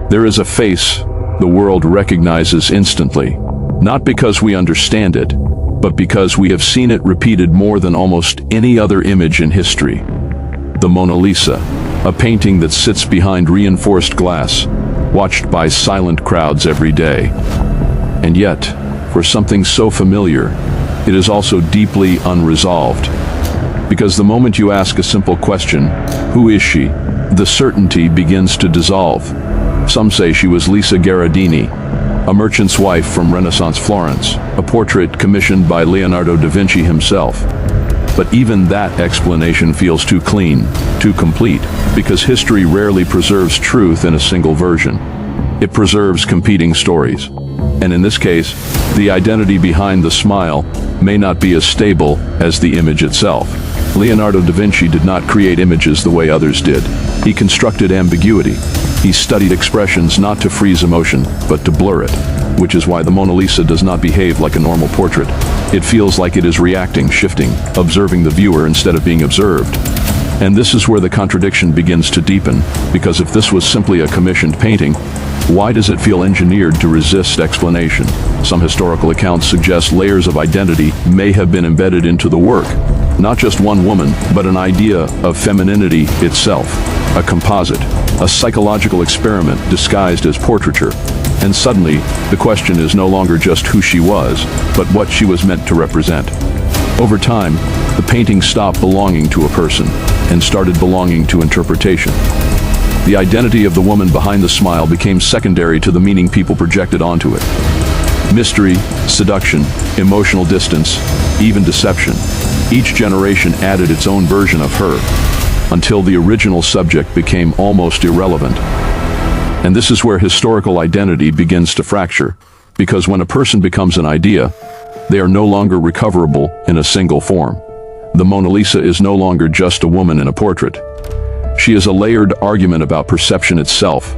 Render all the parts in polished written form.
There is a face the world recognizes instantly, not because we understand it, but because we have seen it repeated more than almost any other image in history. The Mona Lisa, a painting that sits behind reinforced glass, watched by silent crowds every day. And yet, for something so familiar, it is also deeply unresolved. Because the moment you ask a simple question, who is she, the certainty begins to dissolve. Some say she was Lisa Gherardini, a merchant's wife from Renaissance Florence, a portrait commissioned by Leonardo da Vinci himself. But even that explanation feels too clean, too complete, because history rarely preserves truth in a single version. It preserves competing stories. And in this case, the identity behind the smile may not be as stable as the image itself. Leonardo da Vinci did not create images the way others did. He constructed ambiguity. He studied expressions not to freeze emotion, but to blur it, which is why the Mona Lisa does not behave like a normal portrait. It feels like it is reacting, shifting, observing the viewer instead of being observed. And this is where the contradiction begins to deepen, because if this was simply a commissioned painting, why does it feel engineered to resist explanation? Some historical accounts suggest layers of identity may have been embedded into the work. Not just one woman, but an idea of femininity itself, a composite, a psychological experiment disguised as portraiture. And suddenly, the question is no longer just who she was, but what she was meant to represent. Over time, the painting stopped belonging to a person and started belonging to interpretation. The identity of the woman behind the smile became secondary to the meaning people projected onto it. Mystery, seduction, emotional distance, even deception. Each generation added its own version of her, until the original subject became almost irrelevant. And this is where historical identity begins to fracture, because when a person becomes an idea, they are no longer recoverable in a single form. The Mona Lisa is no longer just a woman in a portrait. She is a layered argument about perception itself,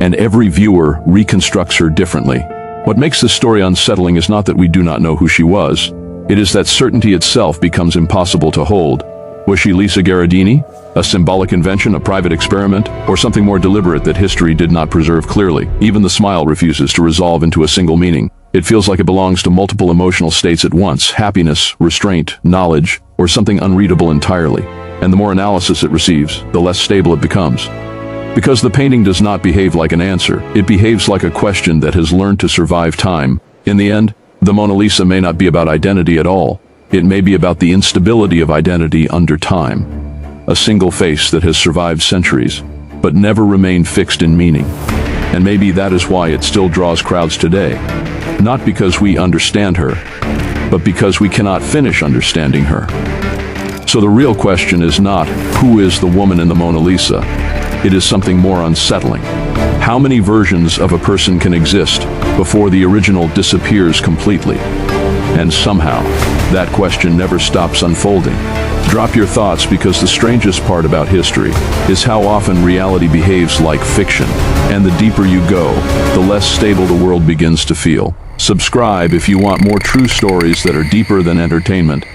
and every viewer reconstructs her differently. What makes this story unsettling is not that we do not know who she was, it is that certainty itself becomes impossible to hold. Was she Lisa Gherardini? A symbolic invention, a private experiment, or something more deliberate that history did not preserve clearly? Even the smile refuses to resolve into a single meaning. It feels like it belongs to multiple emotional states at once: happiness, restraint, knowledge, or something unreadable entirely. And the more analysis it receives, the less stable it becomes. Because the painting does not behave like an answer, it behaves like a question that has learned to survive time. In the end, the Mona Lisa may not be about identity at all. It may be about the instability of identity under time. A single face that has survived centuries, but never remained fixed in meaning. And maybe that is why it still draws crowds today. Not because we understand her, but because we cannot finish understanding her. So the real question is not, who is the woman in the Mona Lisa? It is something more unsettling. How many versions of a person can exist before the original disappears completely? And somehow, that question never stops unfolding. Drop your thoughts, because the strangest part about history is how often reality behaves like fiction. And the deeper you go, the less stable the world begins to feel. Subscribe if you want more true stories that are deeper than entertainment.